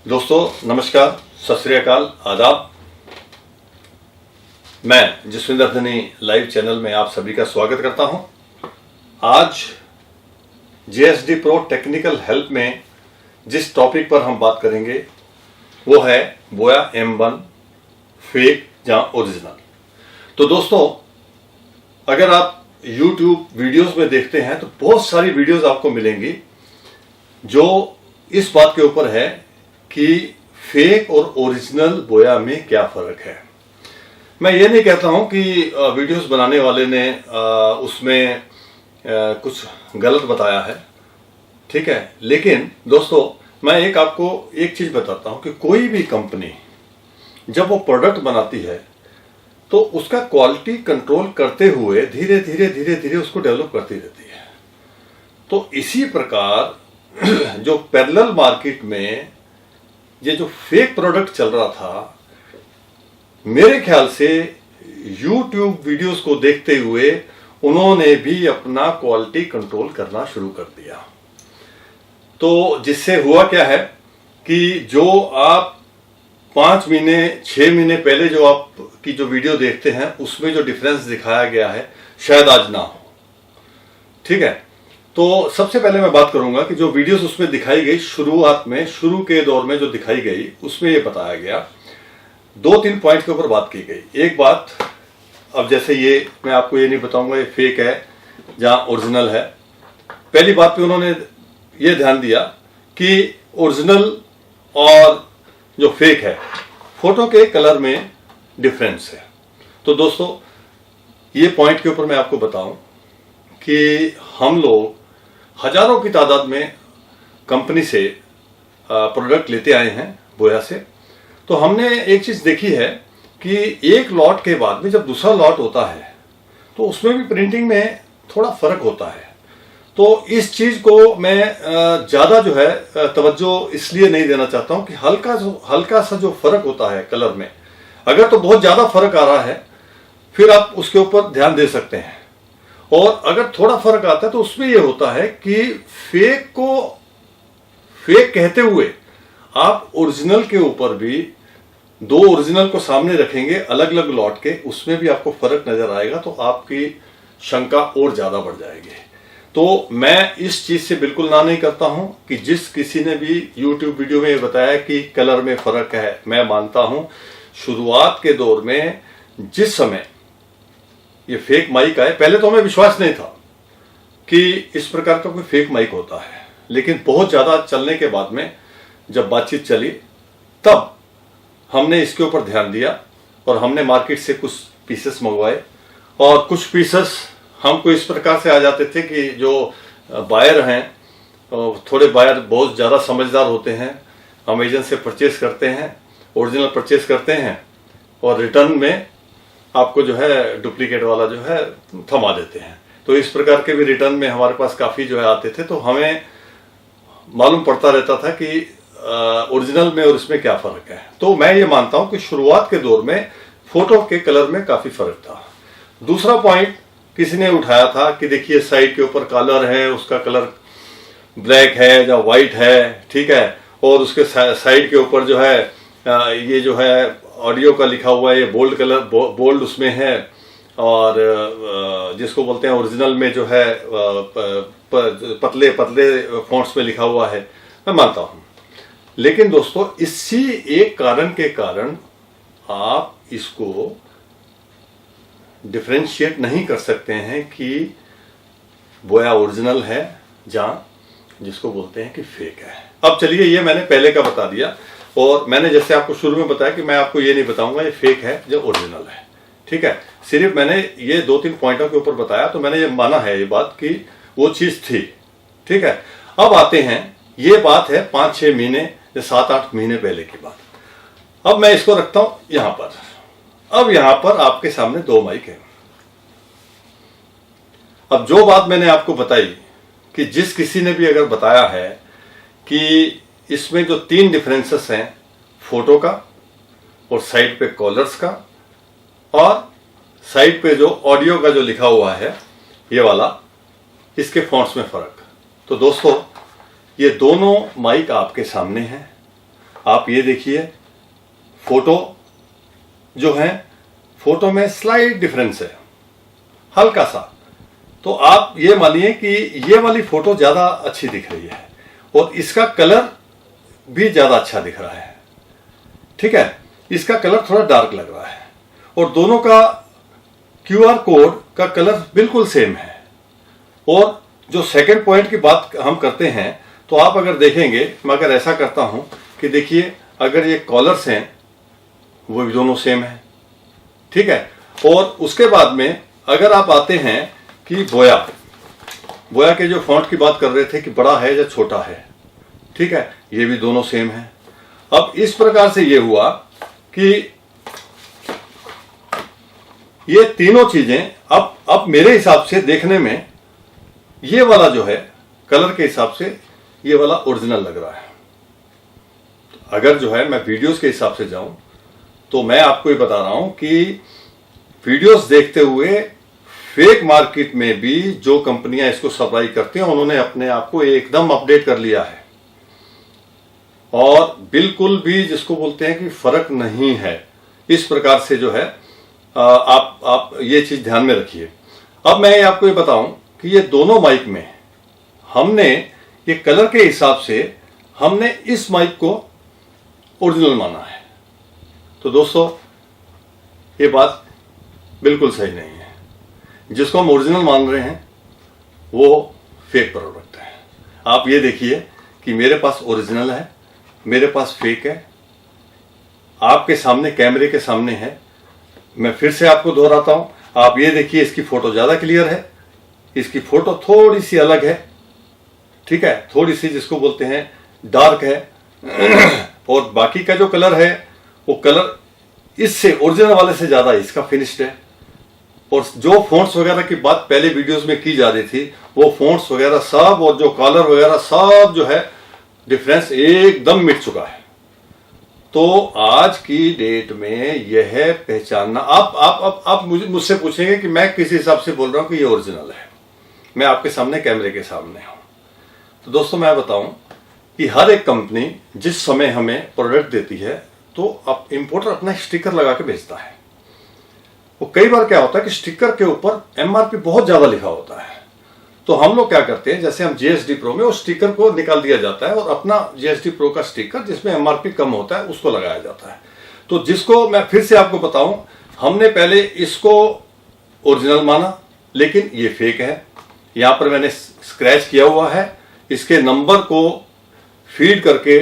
दोस्तों नमस्कार, सत श्री अकाल, आदाब। मैं जसविंदर धनी लाइव चैनल में आप सभी का स्वागत करता हूं। आज JSD Pro टेक्निकल हेल्प में जिस टॉपिक पर हम बात करेंगे वो है बोया M1 फेक या ओरिजिनल। तो दोस्तों, अगर आप YouTube वीडियोस में देखते हैं तो बहुत सारी वीडियोस आपको मिलेंगी जो इस बात के ऊपर है कि फेक और ओरिजिनल बोया में क्या फर्क है। मैं ये नहीं कहता हूं कि वीडियोस बनाने वाले ने उसमें कुछ गलत बताया है, ठीक है। लेकिन दोस्तों, मैं आपको एक चीज बताता हूं कि कोई भी कंपनी जब वो प्रोडक्ट बनाती है तो उसका क्वालिटी कंट्रोल करते हुए धीरे धीरे उसको डेवलप करती रहती है। तो इसी प्रकार जो पैरेलल मार्केट में ये जो फेक प्रोडक्ट चल रहा था, मेरे ख्याल से YouTube वीडियोस को देखते हुए उन्होंने भी अपना क्वालिटी कंट्रोल करना शुरू कर दिया। तो जिससे हुआ क्या है कि जो आप 5 महीने 6 महीने पहले जो आप की जो वीडियो देखते हैं उसमें जो डिफरेंस दिखाया गया है शायद आज ना हो, ठीक है। तो सबसे पहले मैं बात करूंगा कि जो वीडियोस उसमें दिखाई गई शुरुआत में, शुरू के दौर में जो दिखाई गई, उसमें ये बताया गया 2-3 पॉइंट के ऊपर बात की गई। एक बात, अब जैसे ये मैं आपको ये नहीं बताऊंगा ये फेक है या ओरिजिनल है। पहली बात पे उन्होंने ये ध्यान दिया कि ओरिजिनल और जो फेक है फोटो के कलर में डिफरेंस है। तो दोस्तों, ये पॉइंट के ऊपर मैं आपको बताऊं कि हम लोग हजारों की तादाद में कंपनी से प्रोडक्ट लेते आए हैं बोया से। तो हमने एक चीज देखी है कि एक लॉट के बाद में जब दूसरा लॉट होता है तो उसमें भी प्रिंटिंग में थोड़ा फर्क होता है। तो इस चीज को मैं ज्यादा जो है तवज्जो इसलिए नहीं देना चाहता हूं कि हल्का सा जो फर्क होता है कलर में, अगर तो बहुत ज्यादा फर्क आ रहा है फिर आप उसके ऊपर ध्यान दे सकते हैं, और अगर थोड़ा फर्क आता है तो उसमें यह होता है कि फेक को फेक कहते हुए आप ओरिजिनल के ऊपर भी दो ओरिजिनल को सामने रखेंगे अलग अलग लॉट के, उसमें भी आपको फर्क नजर आएगा तो आपकी शंका और ज्यादा बढ़ जाएगी। तो मैं इस चीज से बिल्कुल ना नहीं करता हूं कि जिस किसी ने भी YouTube वीडियो में बताया कि कलर में फर्क है, मैं मानता हूं शुरुआत के दौर में जिस समय ये फेक माइक आए, पहले तो हमें विश्वास नहीं था कि इस प्रकार का कोई फेक माइक होता है। लेकिन बहुत ज्यादा चलने के बाद में जब बातचीत चली तब हमने इसके ऊपर ध्यान दिया और हमने मार्केट से कुछ पीसेस मंगवाए, और कुछ पीसेस हमको इस प्रकार से आ जाते थे कि जो बायर हैं, थोड़े बायर बहुत ज्यादा समझदार होते हैं, अमेजन से परचेस करते हैं, ओरिजिनल परचेस करते हैं और रिटर्न में आपको जो है डुप्लीकेट वाला जो है थमा देते हैं। तो इस प्रकार के भी रिटर्न में हमारे पास काफी जो है आते थे। तो हमें मालूम पड़ता रहता था कि ओरिजिनल में और इसमें क्या फर्क है। तो मैं ये मानता हूं कि शुरुआत के दौर में फोटो के कलर में काफी फर्क था। दूसरा पॉइंट किसी ने उठाया था कि देखिए साइड के ऊपर कलर है, उसका कलर ब्लैक है या व्हाइट है, ठीक है, और उसके साइड के ऊपर जो है ये जो है ऑडियो का लिखा हुआ है, ये बोल्ड कलर बोल्ड उसमें है, और जिसको बोलते हैं ओरिजिनल में जो है पतले फॉन्ट्स में लिखा हुआ है। मैं मानता हूं, लेकिन दोस्तों इसी एक कारण के कारण आप इसको डिफरेंशिएट नहीं कर सकते हैं कि बोया ओरिजिनल है या जिसको बोलते हैं कि फेक है। अब चलिए, ये मैंने पहले का बता दिया, और मैंने जैसे आपको शुरू में बताया कि मैं आपको ये नहीं बताऊंगा ये फेक है या ओरिजिनल है, ठीक है। सिर्फ मैंने ये 2-3 पॉइंटों के ऊपर बताया, तो मैंने ये माना है ये बात कि वो चीज थी, ठीक है। अब आते हैं, ये बात है 5-6 महीने या 7-8 महीने पहले की बात। अब मैं इसको रखता हूं यहां पर। अब यहां पर आपके सामने 2 माइक है। अब जो बात मैंने आपको बताई कि जिस किसी ने भी अगर बताया है कि इसमें जो 3 डिफरेंसेस हैं, फोटो का और साइड पे कॉलर्स का और साइड पे जो ऑडियो का जो लिखा हुआ है ये वाला, इसके फॉन्ट्स में फर्क। तो दोस्तों, ये दोनों माइक आपके सामने हैं आप ये देखिए, फोटो जो है, फोटो में स्लाइट डिफरेंस है, हल्का सा। तो आप ये मानिए कि ये वाली फोटो ज्यादा अच्छी दिख रही है और इसका कलर भी ज्यादा अच्छा दिख रहा है। ठीक है, इसका कलर थोड़ा डार्क लग रहा है और दोनों का QR कोड का कलर बिल्कुल सेम है। और जो सेकंड पॉइंट की बात हम करते हैं, तो आप अगर देखेंगे, मैं अगर ऐसा करता हूं कि देखिए, अगर ये कॉलर्स हैं वो भी दोनों सेम है। ठीक है, और उसके बाद में अगर आप आते हैं कि बोया के जो फॉन्ट की बात कर रहे थे कि बड़ा है या छोटा है, ठीक है, ये भी दोनों सेम है। अब इस प्रकार से ये हुआ कि ये तीनों चीजें अब मेरे हिसाब से देखने में ये वाला जो है कलर के हिसाब से ये वाला ओरिजिनल लग रहा है। अगर जो है मैं वीडियोस के हिसाब से जाऊं तो मैं आपको ये बता रहा हूं कि वीडियोस देखते हुए फेक मार्केट में भी जो कंपनियां इसको सप्लाई करती हैं उन्होंने अपने आप को एकदम अपडेट कर लिया है और बिल्कुल भी जिसको बोलते हैं कि फर्क नहीं है। इस प्रकार से जो है आप ये चीज ध्यान में रखिए। अब मैं आपको ये बताऊं कि ये दोनों माइक में हमने ये कलर के हिसाब से हमने इस माइक को ओरिजिनल माना है। तो दोस्तों ये बात बिल्कुल सही नहीं है। जिसको हम ओरिजिनल मान रहे हैं वो फेक प्रोडक्ट है। आप ये देखिए कि मेरे पास ओरिजिनल है, मेरे पास फेक है, आपके सामने कैमरे के सामने है। मैं फिर से आपको दोहराता हूं, आप ये देखिए, इसकी फोटो ज्यादा क्लियर है, इसकी फोटो थोड़ी सी अलग है। ठीक है, थोड़ी सी जिसको बोलते हैं डार्क है और बाकी का जो कलर है वो कलर इससे ओरिजिनल वाले से ज्यादा इसका फिनिश्ड है। और जो फोन्ट्स वगैरह की बात पहले वीडियोस में की जा रही थी, वो फोन्ट्स वगैरह सब और जो कलर वगैरह सब जो है डिफरेंस एकदम मिट चुका है। तो आज की डेट में यह पहचानना, आप मुझसे पूछेंगे कि मैं किस हिसाब से बोल रहा हूं कि ये ओरिजिनल है। मैं आपके सामने कैमरे के सामने हूं। तो दोस्तों मैं बताऊं कि हर एक कंपनी जिस समय हमें प्रोडक्ट देती है तो अब इंपोर्टर अपना स्टिकर लगा के भेजता है। वो कई बार क्या होता है कि स्टिकर के ऊपर MRP बहुत ज्यादा लिखा होता है। तो हम लोग क्या करते हैं, जैसे हम GSD Pro में उस स्टिकर को निकाल दिया जाता है और अपना GSD Pro का स्टिकर जिसमें MRP कम होता है उसको लगाया जाता है। तो जिसको मैं फिर से आपको बताऊं, हमने पहले इसको ओरिजिनल माना लेकिन ये फेक है। यहां पर मैंने स्क्रैच किया हुआ है, इसके नंबर को फीड करके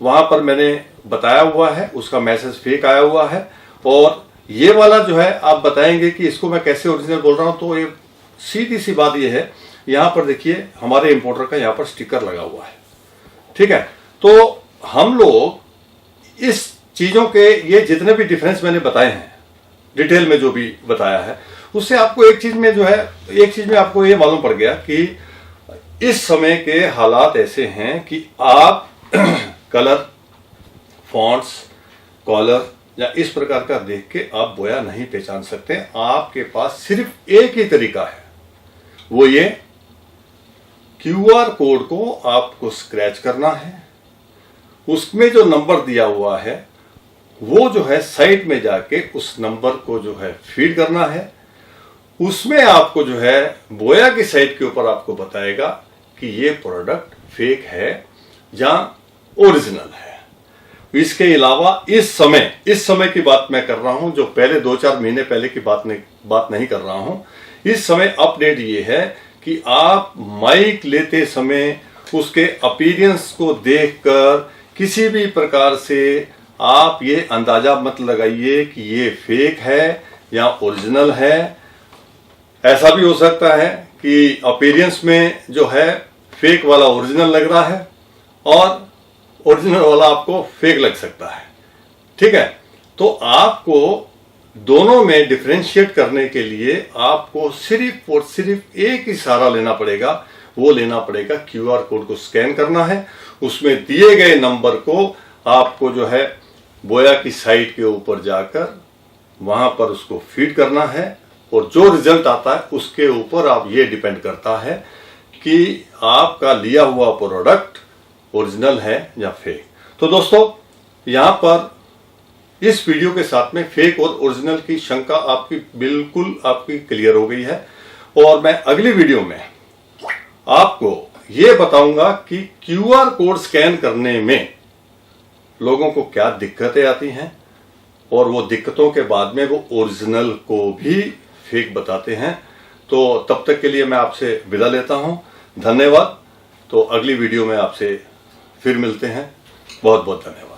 वहां पर मैंने बताया हुआ है, उसका मैसेज फेक आया हुआ है। और ये वाला जो है आप बताएंगे कि इसको मैं कैसे ओरिजिनल बोल रहा हूं, तो ये सीधी सी बात ये है, यहां पर देखिए हमारे इंपोर्टर का यहां पर स्टिकर लगा हुआ है। ठीक है, तो हम लोग इस चीजों के ये जितने भी डिफरेंस मैंने बताए हैं डिटेल में जो भी बताया है, उससे आपको एक चीज में आपको ये मालूम पड़ गया कि इस समय के हालात ऐसे हैं कि आप कलर, फॉन्ट्स, कॉलर या इस प्रकार का देख के आप बोया नहीं पहचान सकते। आपके पास सिर्फ एक ही तरीका है, वो ये QR कोड को आपको स्क्रैच करना है। उसमें जो नंबर दिया हुआ है वो जो है साइट में जाके उस नंबर को जो है फीड करना है। उसमें आपको जो है बोया की साइट के ऊपर आपको बताएगा कि ये प्रोडक्ट फेक है या ओरिजिनल है। इसके अलावा इस समय की बात मैं कर रहा हूं, जो पहले 2-4 महीने पहले की बात नहीं कर रहा हूं। इस समय अपडेट ये है कि आप माइक लेते समय उसके अपीयरेंस को देखकर किसी भी प्रकार से आप ये अंदाजा मत लगाइए कि ये फेक है या ओरिजिनल है। ऐसा भी हो सकता है कि अपीयरेंस में जो है फेक वाला ओरिजिनल लग रहा है और ओरिजिनल वाला आपको फेक लग सकता है। ठीक है, तो आपको दोनों में डिफरेंशिएट करने के लिए आपको सिर्फ और सिर्फ एक ही सहारा लेना पड़ेगा, वो लेना पड़ेगा QR कोड को स्कैन करना है। उसमें दिए गए नंबर को आपको जो है बोया की साइट के ऊपर जाकर वहां पर उसको फीड करना है और जो रिजल्ट आता है उसके ऊपर आप ये डिपेंड करता है कि आपका लिया हुआ प्रोडक्ट ओरिजिनल है या फेक। तो दोस्तों, यहां पर इस वीडियो के साथ में फेक और ओरिजिनल की शंका आपकी क्लियर हो गई है। और मैं अगली वीडियो में आपको ये बताऊंगा कि क्यूआर कोड स्कैन करने में लोगों को क्या दिक्कतें आती हैं और वो दिक्कतों के बाद में वो ओरिजिनल को भी फेक बताते हैं। तो तब तक के लिए मैं आपसे विदा लेता हूं। धन्यवाद। तो अगली वीडियो में आपसे फिर मिलते हैं। बहुत बहुत धन्यवाद।